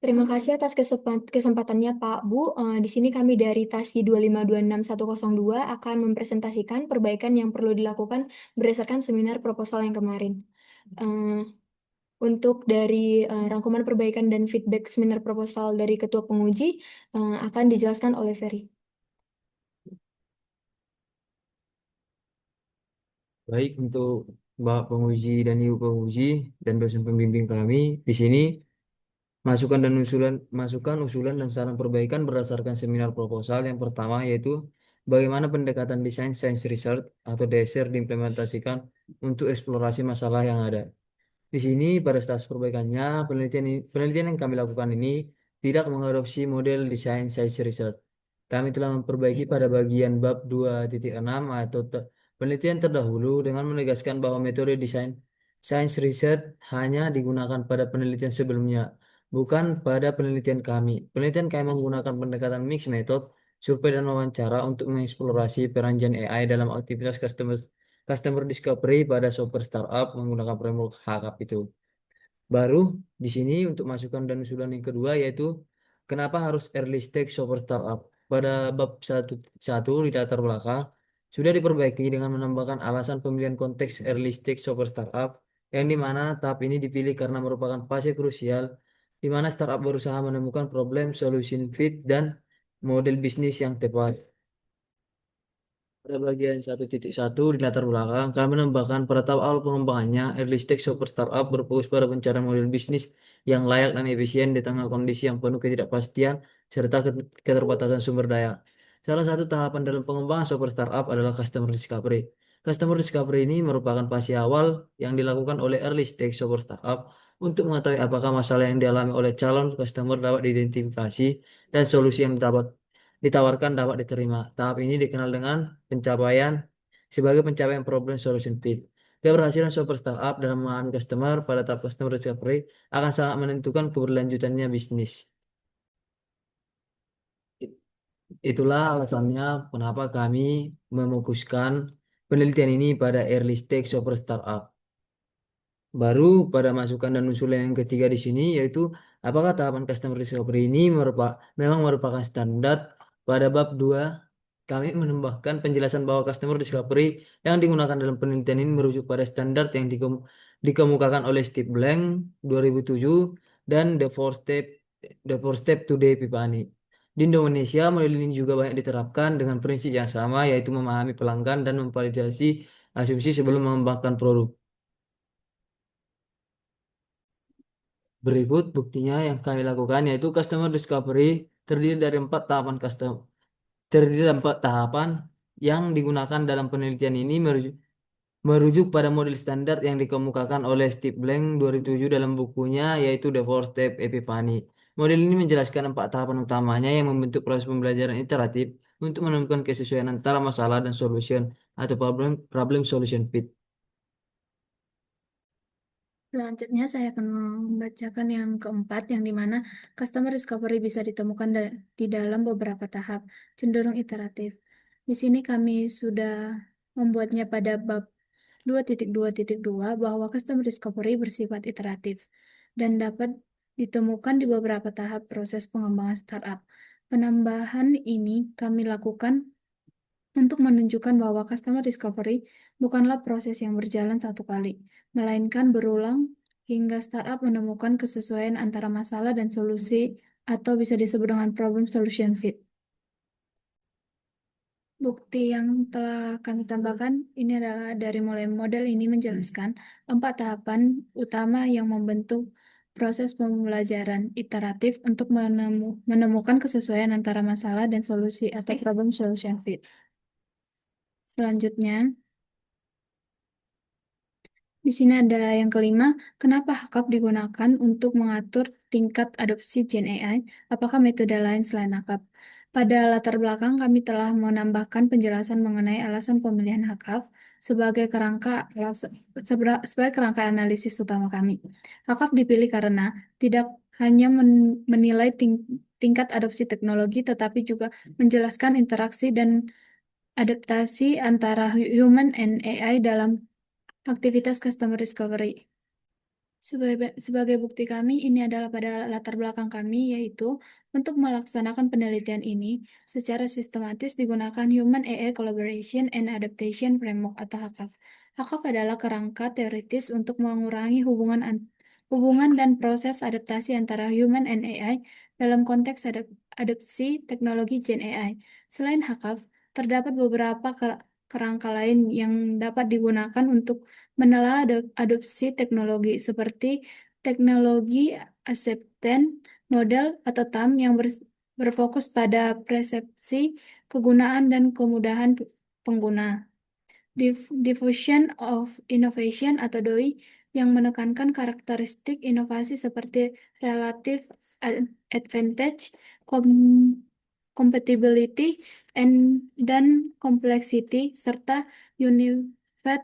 Terima kasih atas kesempatannya Pak Bu. Di sini kami dari TASI 2526102 akan mempresentasikan perbaikan yang perlu dilakukan berdasarkan seminar proposal yang kemarin. Eh, untuk dari rangkuman perbaikan dan feedback seminar proposal dari Ketua Penguji akan dijelaskan oleh Ferry. Baik untuk Bapak penguji dan Ibu penguji dan dosen pembimbing kami di sini masukan, usulan dan saran perbaikan berdasarkan seminar proposal yang pertama yaitu bagaimana pendekatan desain science research atau DSR diimplementasikan untuk eksplorasi masalah yang ada. Di sini pada status perbaikannya penelitian yang kami lakukan ini tidak mengadopsi model desain science research. Kami telah memperbaiki pada bagian bab 2.6 atau penelitian terdahulu dengan menegaskan bahwa metode desain science research hanya digunakan pada penelitian sebelumnya, bukan pada penelitian kami. Penelitian kami menggunakan pendekatan mixed method, survei dan wawancara untuk mengeksplorasi peran Gen AI dalam aktivitas customer discovery pada software startup menggunakan framework HACCP itu. Baru di sini untuk masukan dan usulan yang kedua yaitu kenapa harus early stage software startup. Pada bab satu di latar belakang sudah diperbaiki dengan menambahkan alasan pemilihan konteks early stage software startup yang di mana tahap ini dipilih karena merupakan fase krusial di mana startup berusaha menemukan problem solution fit dan model bisnis yang tepat. Pada bagian 1.1 di latar belakang, kami menambahkan pada tahap awal pengembangannya, early stage software startup berfokus pada pencarian model bisnis yang layak dan efisien di tengah kondisi yang penuh ketidakpastian serta keterbatasan sumber daya. Salah satu tahapan dalam pengembangan software startup adalah customer discovery. Customer discovery ini merupakan fase awal yang dilakukan oleh early stage software startup untuk mengetahui apakah masalah yang dialami oleh calon customer dapat diidentifikasi dan solusi yang ditawarkan dapat diterima. Tahap ini dikenal dengan pencapaian sebagai pencapaian problem solution fit. Keberhasilan software startup dalam memahami customer pada tahap customer discovery akan sangat menentukan keberlanjutannya bisnis. It- Itulah alasannya kenapa kami memukuskan penelitian ini pada early stage software startup. Baru pada masukan dan usulan yang ketiga di sini yaitu apakah tahapan customer discovery ini memang merupakan standar pada bab 2. Kami menambahkan penjelasan bahwa customer discovery yang digunakan dalam penelitian ini merujuk pada standar yang dikemukakan oleh Steve Blank 2007 dan The Four Step Today Pipani. Di Indonesia, model ini juga banyak diterapkan dengan prinsip yang sama, yaitu memahami pelanggan dan memvalidasi asumsi sebelum mengembangkan produk. Berikut buktinya yang kami lakukan, yaitu customer discovery terdiri dari empat tahapan yang digunakan dalam penelitian ini merujuk pada model standar yang dikemukakan oleh Steve Blank 2007 dalam bukunya yaitu The Four Step Epiphany. Model ini menjelaskan empat tahapan utamanya yang membentuk proses pembelajaran iteratif untuk menemukan kesesuaian antara masalah dan solution atau problem solution fit. Selanjutnya saya akan membacakan yang keempat, yang dimana customer discovery bisa ditemukan di dalam beberapa tahap, cenderung iteratif. Di sini kami sudah membuatnya pada bab 2.2.2 bahwa customer discovery bersifat iteratif dan dapat ditemukan di beberapa tahap proses pengembangan startup. Penambahan ini kami lakukan untuk menunjukkan bahwa customer discovery bukanlah proses yang berjalan satu kali, melainkan berulang hingga startup menemukan kesesuaian antara masalah dan solusi atau bisa disebut dengan problem solution fit. Bukti yang telah kami tambahkan ini adalah dari mulai model ini menjelaskan empat tahapan utama yang membentuk proses pembelajaran iteratif untuk menemukan kesesuaian antara masalah dan solusi atau problem solution fit. Selanjutnya, di sini ada yang kelima, kenapa HACCP digunakan untuk mengatur tingkat adopsi Gen AI? Apakah metode lain selain HACCP? Pada latar belakang, kami telah menambahkan penjelasan mengenai alasan pemilihan HACCP sebagai kerangka analisis utama kami. HACCP dipilih karena tidak hanya menilai tingkat adopsi teknologi, tetapi juga menjelaskan interaksi dan adaptasi antara human and AI dalam aktivitas customer discovery. Sebagai bukti kami, ini adalah pada latar belakang kami, yaitu untuk melaksanakan penelitian ini secara sistematis digunakan Human AI Collaboration and Adaptation Framework atau HACCP. HACCP adalah kerangka teoritis untuk mengurangi hubungan dan proses adaptasi antara human and AI dalam konteks adopsi teknologi Gen AI. Selain HACCP, terdapat beberapa kerangka lain yang dapat digunakan untuk menelaah adopsi teknologi seperti teknologi acceptance model atau TAM yang berfokus pada persepsi, kegunaan, dan kemudahan pengguna. Diffusion of Innovation atau DOI yang menekankan karakteristik inovasi seperti relative advantage, compatibility, dan complexity, serta Unified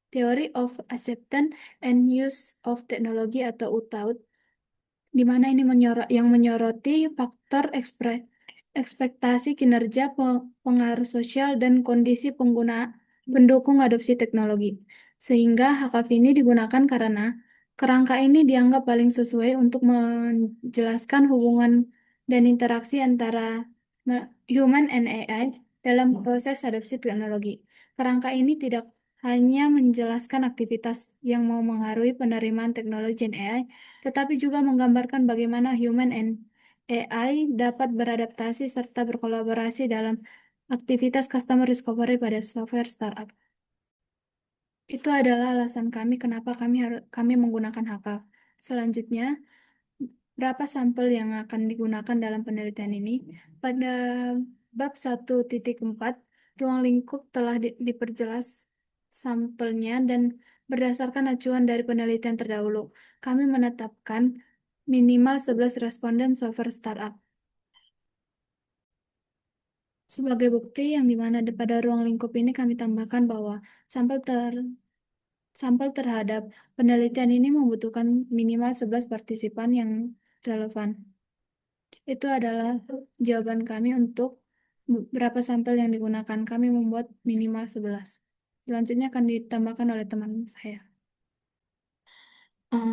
Theory of Acceptance and Use of Technology atau UTAUT, di mana ini menyoroti faktor ekspektasi kinerja, pengaruh sosial, dan kondisi pengguna pendukung adopsi teknologi. Sehingga HKV ini digunakan karena kerangka ini dianggap paling sesuai untuk menjelaskan hubungan dan interaksi antara human and AI dalam proses adopsi teknologi. Kerangka ini tidak hanya menjelaskan aktivitas yang mau mengaruhi penerimaan teknologi Gen AI, tetapi juga menggambarkan bagaimana human and AI dapat beradaptasi serta berkolaborasi dalam aktivitas customer discovery pada software startup. Itu adalah alasan kami kenapa kami menggunakan HK. Selanjutnya, berapa sampel yang akan digunakan dalam penelitian ini? Pada bab 1.4, ruang lingkup telah diperjelas sampelnya dan berdasarkan acuan dari penelitian terdahulu, kami menetapkan minimal 11 responden software startup. Sebagai bukti yang dimana pada ruang lingkup ini kami tambahkan bahwa sampel ter sampel terhadap penelitian ini membutuhkan minimal 11 partisipan yang relevan. Itu adalah jawaban kami untuk berapa sampel yang digunakan. Kami membuat minimal 11. Selanjutnya akan ditambahkan oleh teman saya.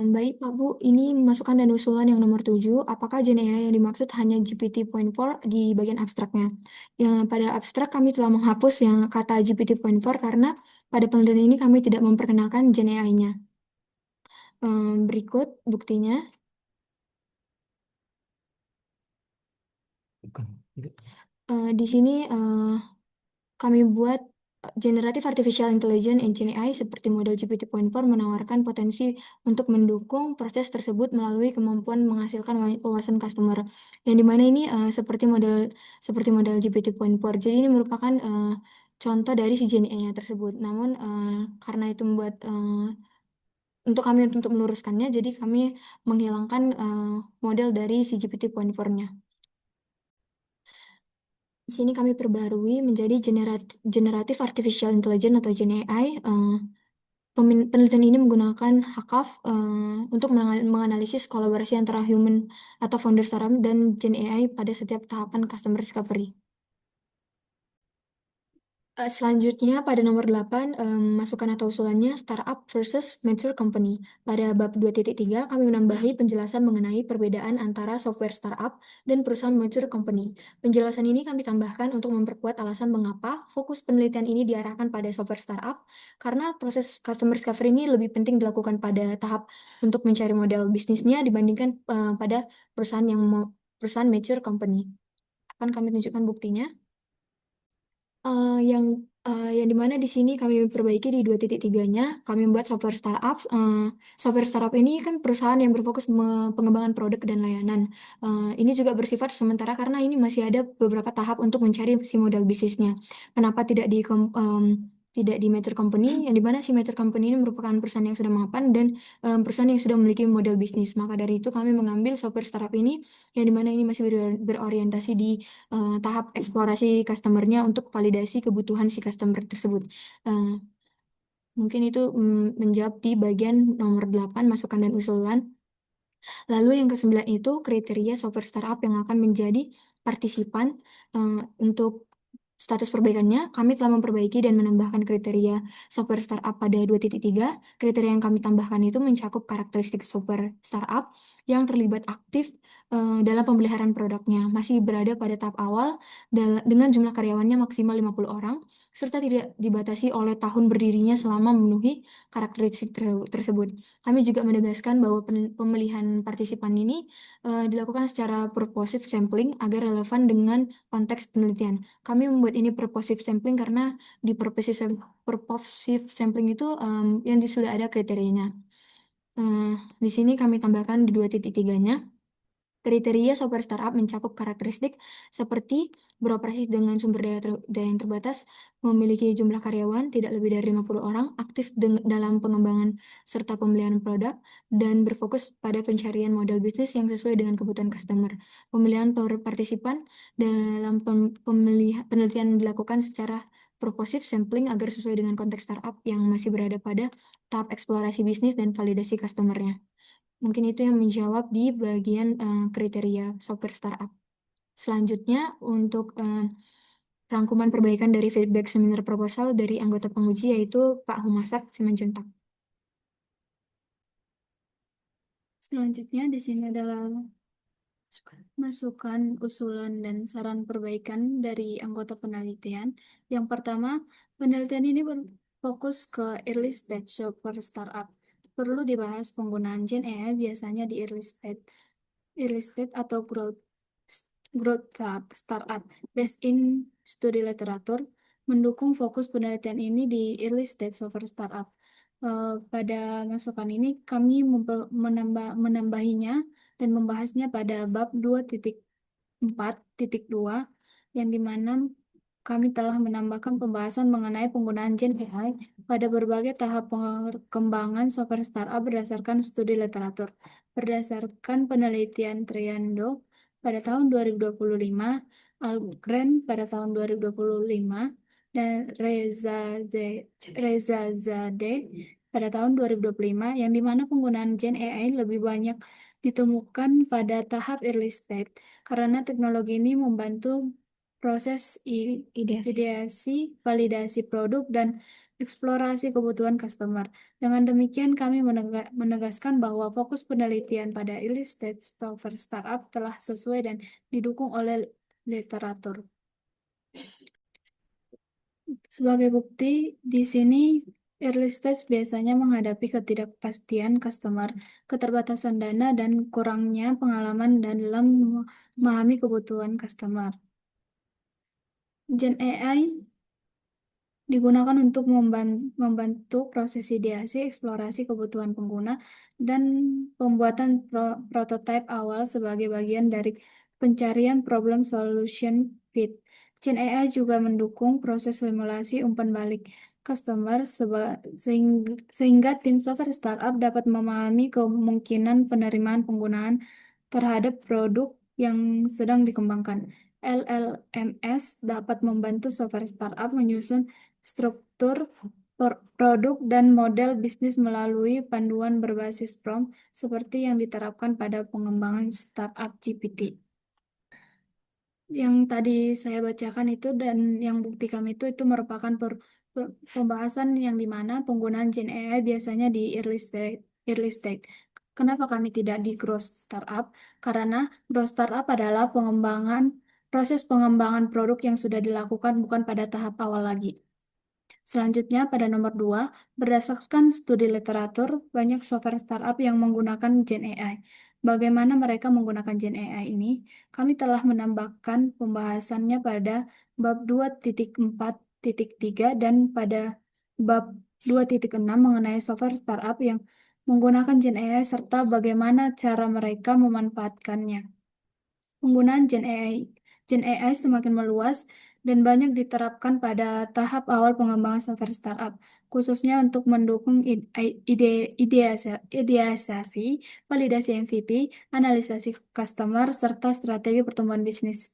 Baik, Pak Bu, ini masukan dan usulan yang nomor 7. Apakah Gen AI yang dimaksud hanya GPT-4 di bagian abstraknya? Ya, pada abstrak kami telah menghapus yang kata GPT-4 karena pada penelitian ini kami tidak memperkenalkan Gen AI-nya. Berikut buktinya. Bukan. Di sini kami buat Generative Artificial Intelligence and Gen AI seperti model GPT-4 menawarkan potensi untuk mendukung proses tersebut melalui kemampuan menghasilkan wawasan customer. Yang dimana ini seperti model GPT-4. Jadi ini merupakan contoh dari si Gen AI tersebut. Namun karena itu membuat untuk kami untuk meluruskannya, jadi kami menghilangkan model dari si GPT-4-nya. Di sini kami perbarui menjadi Generative Artificial Intelligence atau Gen AI. Penelitian ini menggunakan HACCP untuk menganalisis kolaborasi antara human atau founder startup dan Gen AI pada setiap tahapan customer discovery. Selanjutnya pada nomor 8, masukan atau usulannya startup versus mature company. Pada bab 2.3 kami menambahi penjelasan mengenai perbedaan antara software startup dan perusahaan mature company. Penjelasan ini kami tambahkan untuk memperkuat alasan mengapa fokus penelitian ini diarahkan pada software startup, karena proses customer discovery ini lebih penting dilakukan pada tahap untuk mencari model bisnisnya dibandingkan pada perusahaan mature company. Akan kami tunjukkan buktinya. Yang dimana di sini kami perbaiki di 2.3-nya, kami membuat software startup. Software startup ini kan perusahaan yang berfokus pengembangan produk dan layanan. Ini juga bersifat sementara karena ini masih ada beberapa tahap untuk mencari si model bisnisnya. Kenapa tidak di mature company, yang dimana si mature company ini merupakan perusahaan yang sudah mapan dan perusahaan yang sudah memiliki model bisnis. Maka dari itu kami mengambil software startup ini, yang dimana ini masih berorientasi di tahap eksplorasi customernya untuk validasi kebutuhan si customer tersebut. Mungkin itu menjawab di bagian nomor 8, masukan dan usulan. Lalu yang ke-9 itu kriteria software startup yang akan menjadi partisipan untuk Status perbaikannya, kami telah memperbaiki dan menambahkan kriteria software startup pada 2.3. Kriteria yang kami tambahkan itu mencakup karakteristik software startup yang terlibat aktif dalam pemeliharaan produknya, masih berada pada tahap awal dengan jumlah karyawannya maksimal 50 orang, serta tidak dibatasi oleh tahun berdirinya selama memenuhi karakteristik tersebut. Kami juga menegaskan bahwa pemilihan partisipan ini dilakukan secara purposive sampling agar relevan dengan konteks penelitian. Kami membuat ini purposive sampling karena di purposive sampling itu sudah ada kriterianya. Di sini kami tambahkan di 2.3-nya. Kriteria software startup mencakup karakteristik seperti beroperasi dengan sumber daya yang terbatas, memiliki jumlah karyawan tidak lebih dari 50 orang, aktif dalam pengembangan serta pembelian produk, dan berfokus pada pencarian model bisnis yang sesuai dengan kebutuhan customer. Pemilihan partisipan dalam penelitian dilakukan secara purposive sampling agar sesuai dengan konteks startup yang masih berada pada tahap eksplorasi bisnis dan validasi customernya. Mungkin itu yang menjawab di bagian kriteria software startup. Selanjutnya, untuk rangkuman perbaikan dari feedback seminar proposal dari anggota penguji yaitu Pak Humasak Simanjuntak. Selanjutnya di sini adalah masukan, usulan, dan saran perbaikan dari anggota penelitian. Yang pertama, penelitian ini berfokus ke early stage software startup. Perlu dibahas penggunaan Gen AI biasanya di early stage atau growth startup based in studi literatur mendukung fokus penelitian ini di early stage software startup. Pada masukan ini kami menambahinya dan membahasnya pada bab 2.4.2 yang dimana kami telah menambahkan pembahasan mengenai penggunaan Gen AI pada berbagai tahap pengembangan software startup berdasarkan studi literatur. Berdasarkan penelitian Triando pada tahun 2025, Algren pada tahun 2025, dan Reza Zade pada tahun 2025, yang dimana penggunaan Gen AI lebih banyak ditemukan pada tahap early stage karena teknologi ini membantu proses ideasi, validasi produk, dan eksplorasi kebutuhan customer. Dengan demikian, kami menegaskan bahwa fokus penelitian pada early stage software startup telah sesuai dan didukung oleh literatur. Sebagai bukti, di sini early stage biasanya menghadapi ketidakpastian customer, keterbatasan dana, dan kurangnya pengalaman dalam memahami kebutuhan customer. Gen AI digunakan untuk membantu proses ideasi, eksplorasi kebutuhan pengguna, dan pembuatan prototipe awal sebagai bagian dari pencarian problem solution fit. Gen AI juga mendukung proses simulasi umpan balik customer sehingga tim software startup dapat memahami kemungkinan penerimaan penggunaan terhadap produk yang sedang dikembangkan. LLMS dapat membantu software startup menyusun struktur produk dan model bisnis melalui panduan berbasis prompt seperti yang diterapkan pada pengembangan startup GPT. Yang tadi saya bacakan itu dan yang bukti kami itu merupakan pembahasan yang dimana penggunaan Gen AI biasanya di early stage. Kenapa kami tidak di growth startup? Karena growth startup adalah proses pengembangan produk yang sudah dilakukan bukan pada tahap awal lagi. Selanjutnya, pada nomor 2, berdasarkan studi literatur, banyak software startup yang menggunakan Gen AI. Bagaimana mereka menggunakan Gen AI ini? Kami telah menambahkan pembahasannya pada bab 2.4.3 dan pada bab 2.6 mengenai software startup yang menggunakan Gen AI serta bagaimana cara mereka memanfaatkannya. Penggunaan Gen AI semakin meluas dan banyak diterapkan pada tahap awal pengembangan software startup, khususnya untuk mendukung ideasi, validasi MVP, analisasi customer, serta strategi pertumbuhan bisnis.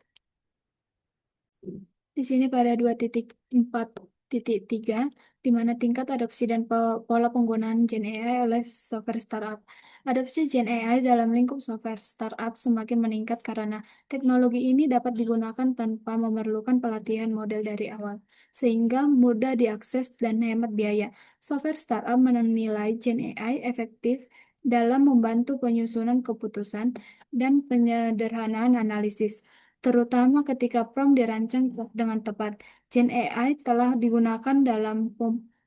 Di sini pada 2.4.3, di mana tingkat adopsi dan pola penggunaan Gen AI oleh software startup. Adopsi Gen AI dalam lingkup software startup semakin meningkat karena teknologi ini dapat digunakan tanpa memerlukan pelatihan model dari awal, sehingga mudah diakses dan hemat biaya. Software startup menilai Gen AI efektif dalam membantu penyusunan keputusan dan penyederhanaan analisis, terutama ketika prompt dirancang dengan tepat. Gen AI telah digunakan dalam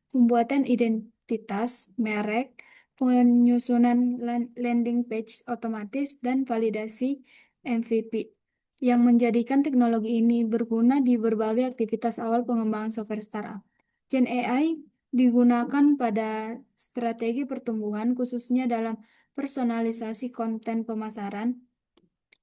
pembuatan identitas, merek, penyusunan landing page otomatis, dan validasi MVP, yang menjadikan teknologi ini berguna di berbagai aktivitas awal pengembangan software startup. Gen AI digunakan pada strategi pertumbuhan, khususnya dalam personalisasi konten pemasaran,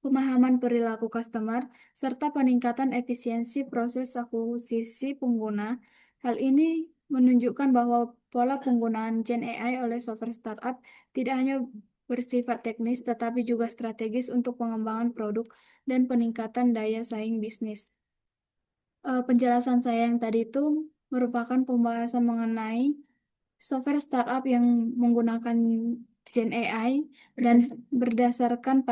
pemahaman perilaku customer, serta peningkatan efisiensi proses akuisisi pengguna. Hal ini menunjukkan bahwa pola penggunaan Gen AI oleh software startup tidak hanya bersifat teknis, tetapi juga strategis untuk pengembangan produk dan peningkatan daya saing bisnis. Penjelasan saya yang tadi itu merupakan pembahasan mengenai software startup yang menggunakan Gen AI dan berdasarkan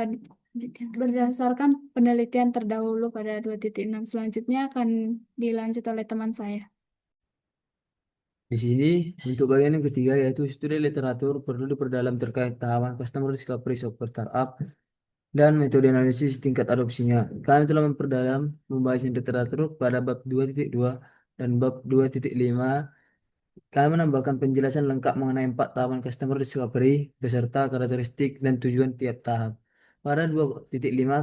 berdasarkan penelitian terdahulu pada 2.6. Selanjutnya akan dilanjut oleh teman saya. Di sini untuk bagian yang ketiga yaitu studi literatur perlu diperdalam terkait tahapan customer discovery software startup dan metode analisis tingkat adopsinya. Kami telah memperdalam membahas literatur pada bab 2.2 dan bab 2.5. Kami menambahkan penjelasan lengkap mengenai 4 tahapan customer discovery beserta karakteristik dan tujuan tiap tahap. Pada 2.5,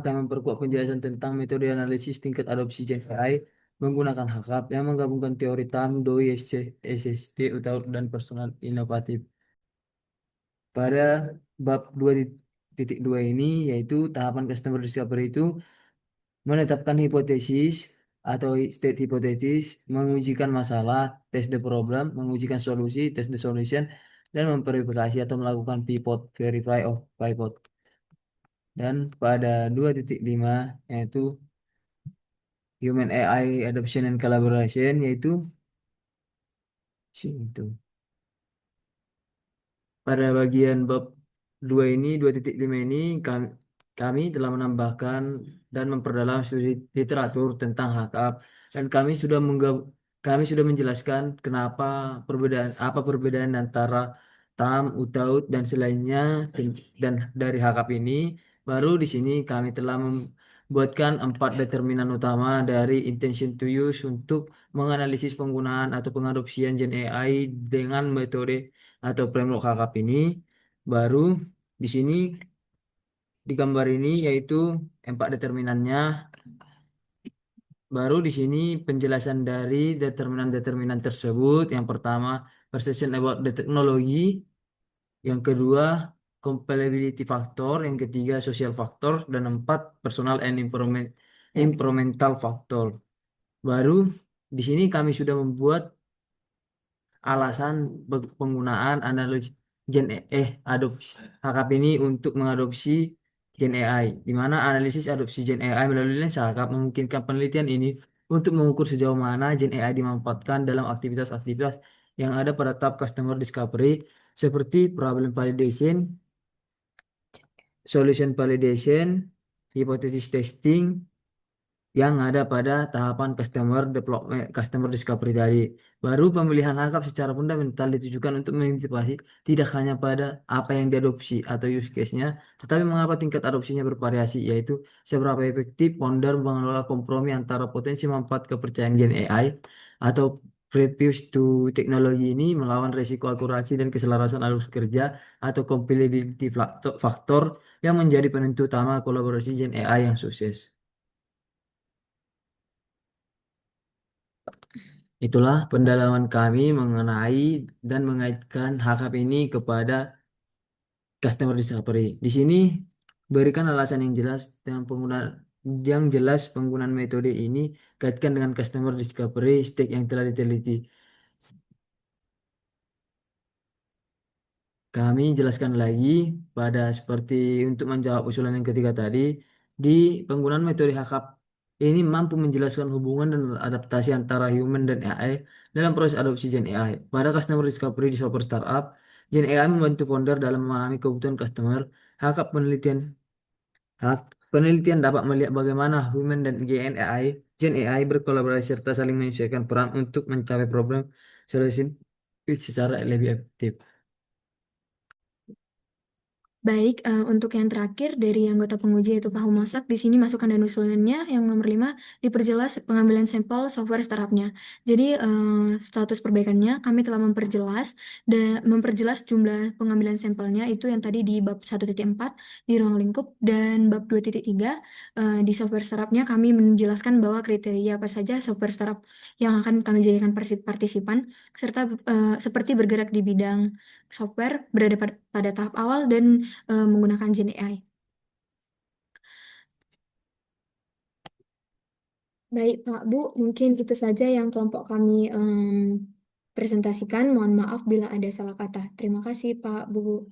kami memperkuat penjelasan tentang metode analisis tingkat adopsi Gen AI menggunakan HACCP yang menggabungkan teori TAM, DOI, SST, UTAUT, dan personal inovatif. Pada bab 2.2 ini, yaitu tahapan customer discovery itu menetapkan hipotesis atau state hipotesis, mengujikan masalah, test the problem, mengujikan solusi, test the solution, dan memverifikasi atau melakukan pivot, verify of pivot. Dan pada 2.5 yaitu Human AI Adoption and Collaboration, yaitu itu. Pada bagian bab 2 ini, 2.5 ini, kami telah menambahkan dan memperdalam studi literatur tentang HACCP dan kami sudah menjelaskan apa perbedaan antara TAM, UTAUT dan selainnya dan dari HACCP ini. Baru di sini kami telah membuatkan 4 determinan utama dari intention to use untuk menganalisis penggunaan atau pengadopsian Gen AI dengan metode atau framework HACCP ini. Baru di sini di gambar ini yaitu 4 determinannya. Baru di sini penjelasan dari determinan-determinan tersebut. Yang pertama, perception about the technology. Yang kedua, compatibility factor. Yang ketiga, social factor. Dan 4, personal and environmental factor. Baru di sini kami sudah membuat alasan penggunaan analisis adopsi HACCP ini untuk mengadopsi Gen AI, di mana analisis adopsi Gen AI melalui lensa HACCP memungkinkan penelitian ini untuk mengukur sejauh mana Gen AI dimanfaatkan dalam aktivitas-aktivitas yang ada pada tahap customer discovery seperti problem validation, solution validation, hypothesis testing, yang ada pada tahapan customer development, customer discovery tadi. Baru pemilihan langkah secara fundamental ditujukan untuk mengantisipasi tidak hanya pada apa yang diadopsi atau use case-nya, tetapi mengapa tingkat adopsinya bervariasi, yaitu seberapa efektif founder mengelola kompromi antara potensi manfaat kepercayaan Gen AI atau previous to teknologi ini melawan resiko akurasi dan keselarasan alur kerja atau compatibility faktor yang menjadi penentu utama kolaborasi Gen AI yang sukses. Itulah pendalaman kami mengenai dan mengaitkan HACCP ini kepada customer discovery. Di sini berikan alasan yang jelas dengan penggunaan metode ini kaitkan dengan customer discovery stake yang telah diteliti. Kami jelaskan lagi pada seperti untuk menjawab usulan yang ketiga tadi, di penggunaan metode HACCP ini mampu menjelaskan hubungan dan adaptasi antara human dan AI dalam proses adopsi Gen AI. Pada customer discovery di software startup, Gen AI membantu founder dalam memahami kebutuhan customer. Hak penelitian Hak penelitian dapat melihat bagaimana human dan Gen AI berkolaborasi serta saling menyesuaikan peran untuk mencapai problem solution secara lebih efektif. Baik, untuk yang terakhir dari anggota penguji yaitu Pak Humasak, di sini masukan dan usulannya yang nomor 5 diperjelas pengambilan sampel software startupnya. Jadi status perbaikannya kami telah memperjelas jumlah pengambilan sampelnya itu yang tadi di bab 1.4 di ruang lingkup dan bab 2.3 di software startupnya kami menjelaskan bahwa kriteria apa saja software startup yang akan kami jadikan partisipan serta seperti bergerak di bidang software berada pada tahap awal dan menggunakan Gen AI. Baik, Pak, Bu, mungkin itu saja yang kelompok kami presentasikan. Mohon maaf bila ada salah kata. Terima kasih, Pak, Bu.